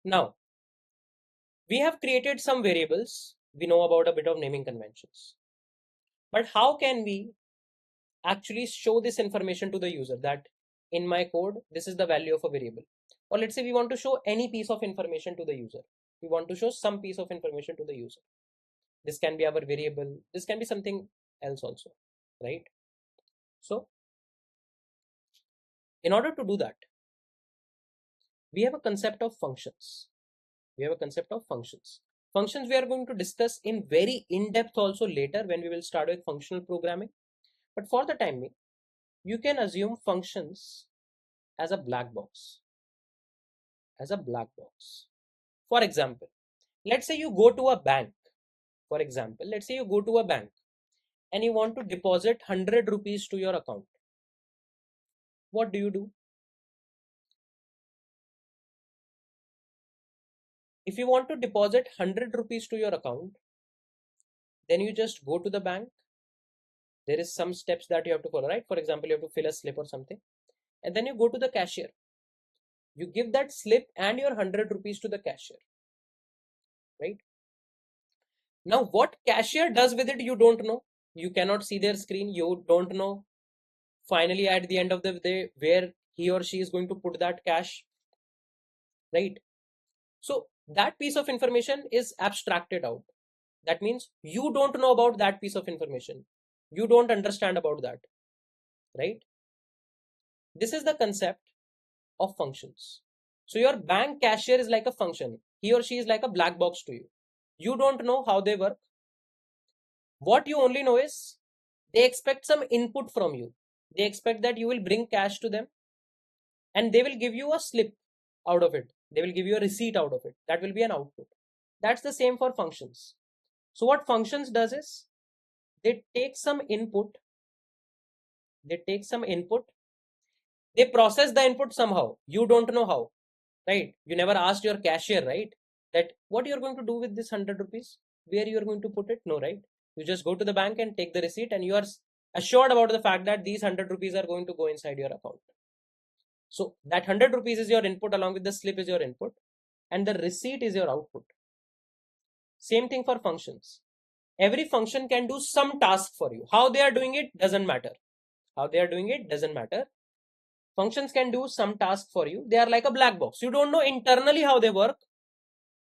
Now, we have created some variables. We know about a bit of naming conventions. But how can we actually show this information to the user that in my code, this is the value of a variable? Or let's say we want to show any piece of information to the user. We want to show some piece of information to the user. This can be our variable. This can be something else also, right? So in order to do that, we have a concept of functions. Functions we are going to discuss in very in-depth also later when we will start with functional programming. But for the time being, you can assume functions as a black box. For example, let's say you go to a bank. And you want to deposit 100 rupees to your account. What do? If you want to deposit 100 rupees to your account, then you just go to the bank. There is some steps that you have to follow, right? For example, you have to fill a slip or something. And then you go to the cashier. You give that slip and your 100 rupees to the cashier, right? Now, what cashier does with it, you don't know. You cannot see their screen. You don't know finally at the end of the day where he or she is going to put that cash, right? So that piece of information is abstracted out. That means you don't know about that piece of information. You don't understand about that, right? This is the concept of functions. So your bank cashier is like a function. He or she is like a black box to you. You don't know how they work. What you only know is they expect some input from you. They expect that you will bring cash to them and they will give you a slip out of it. They will give you a receipt out of it. That will be an output. That's the same for functions. So what functions does is they take some input. They process the input somehow. You don't know how, right? You never asked your cashier, right? That what you're going to do with this 100 rupees, where you're going to put it? No, right? You just go to the bank and take the receipt and you are assured about the fact that these 100 rupees are going to go inside your account. So that 100 rupees is your input along with the slip is your input and the receipt is your output. Same thing for functions. Every function can do some task for you. How they are doing it doesn't matter. Functions can do some task for you. They are like a black box. You don't know internally how they work.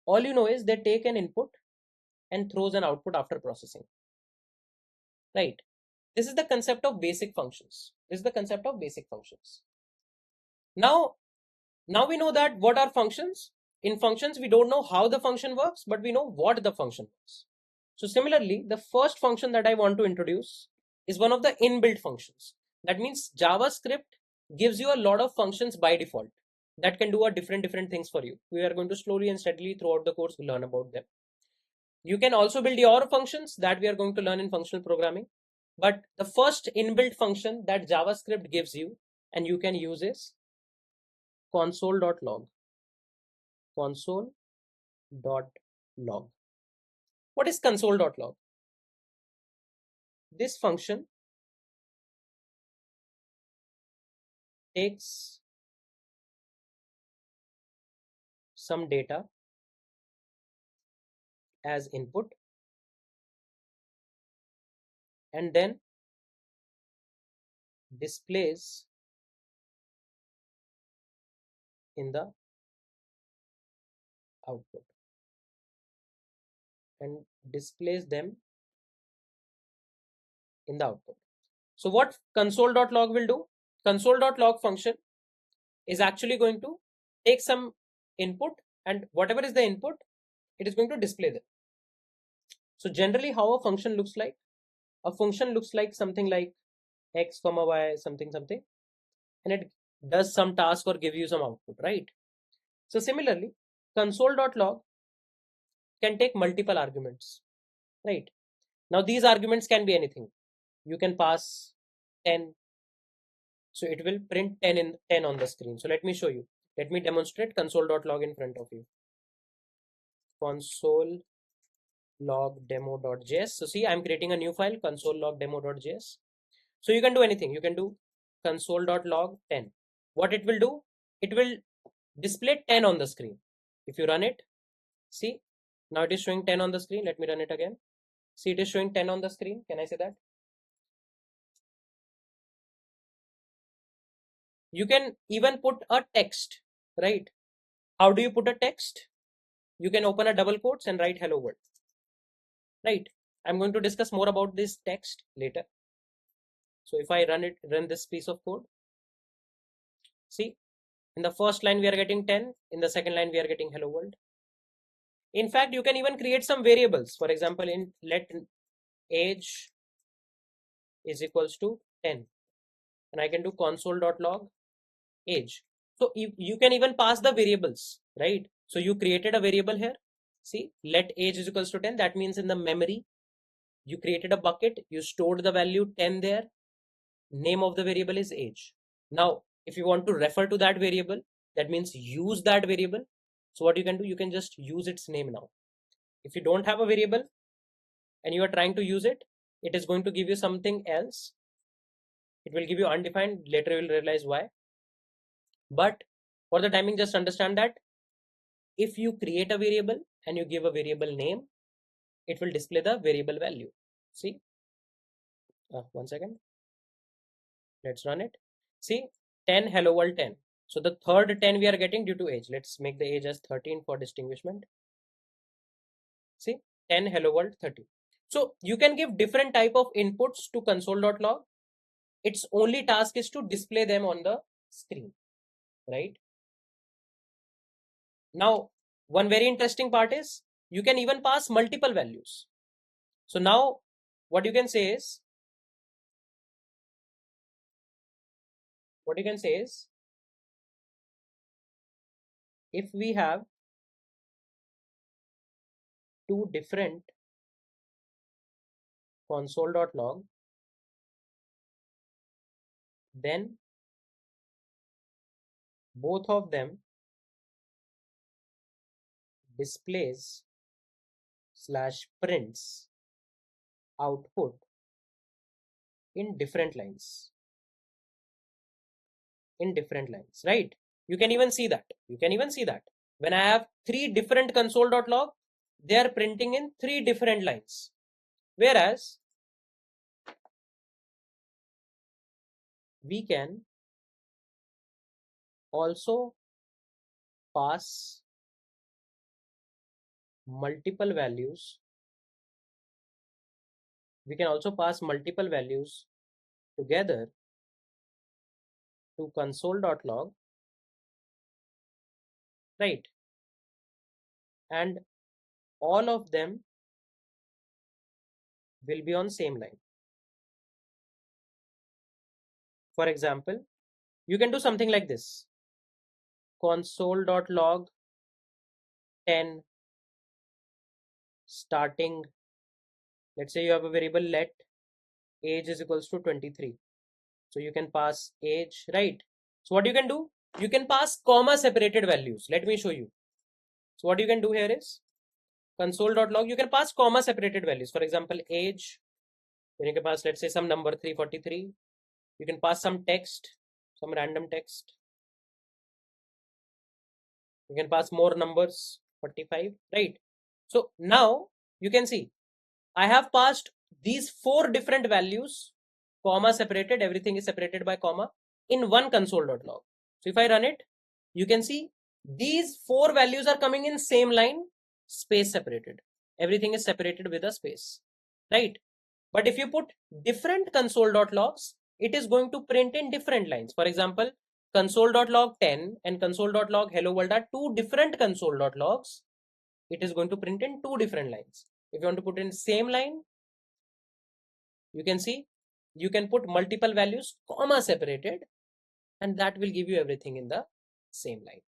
All you know is they take an input and throws an output after processing, right? This is the concept of basic functions. Now we know that what are functions. In functions, we don't know how the function works, but we know what the function is. So similarly, the first function that I want to introduce is one of the inbuilt functions. That means JavaScript gives you a lot of functions by default that can do a different things for you. We are going to slowly and steadily throughout the course learn about them. You can also build your functions that we are going to learn in functional programming. But the first inbuilt function that JavaScript gives you and you can use is console.log. What is console.log? This function takes some data as input and then displays in the output and displays them in the output. So what console.log will do? Console.log function is actually going to take some input and whatever is the input, it is going to display them. So generally how a function looks like? A function looks like something like x comma y something and it does some task or give you some output, right? So similarly, console.log can take multiple arguments, right? Now these arguments can be anything. You can pass 10. So it will print 10 on the screen. So let me show you. Let me demonstrate console.log in front of you. Console log demo.js. So see, I'm creating a new file, console log demo.js. So you can do anything. You can do console.log 10. What it will do? It will display 10 on the screen. If you run it, see, now it is showing 10 on the screen. Let me run it again. See, it is showing 10 on the screen. Can I say that? You can even put a text, right? How do you put a text? You can open a double quotes and write hello world, right? I'm going to discuss more about this text later. So if I run this piece of code, see, in the first line we are getting 10, in the second line we are getting hello world. In fact, you can even create some variables. For example, in let age is equals to 10, and I can do console.log age. So you can even pass the variables, right? So you created a variable here. See, let age is equals to 10. That means in the memory, you created a bucket, you stored the value 10 there. Name of the variable is age. Now, if you want to refer to that variable, that means use that variable. So what you can do, you can just use its name now. If you don't have a variable and you are trying to use it, it is going to give you something else. It will give you undefined. Later you will realize why. But for the timing, just understand that if you create a variable and you give a variable name, it will display the variable value. See, 1 second. Let's run it. See, 10 hello world 10. So the third 10 we are getting due to age. Let's make the age as 13 for distinguishment. See, 10 hello world 30. So you can give different type of inputs to console.log. Its only task is to display them on the screen, right? Now, one very interesting part is you can even pass multiple values. So now what you can say is, if we have two different console.log, then both of them displays / prints output in different lines, right? You can even see that. When I have three different console.log, they are printing in three different lines. Whereas we can also pass multiple values. Together to console.log, right? And all of them will be on same line. For example, you can do something like this: console.log 10 starting. Let's say you have a variable let age is equals to 23. So you can pass age, right? So what you can do, you can pass comma separated values. Let me show you. So what you can do here is console.log, you can pass comma separated values. For example, age, then you can pass, let's say, some number 343. You can pass some text, some random text. You can pass more numbers, 45, right? So now you can see I have passed these four different values, comma separated, everything is separated by comma, in one console.log. So if I run it, you can see these four values are coming in same line, space separated. Everything is separated with a space, right? But if you put different console.logs, it is going to print in different lines. For example, console.log 10 and console.log hello world are two different console.logs. It is going to print in two different lines. If you want to put in same line, you can see you can put multiple values comma separated, and that will give you everything in the same line.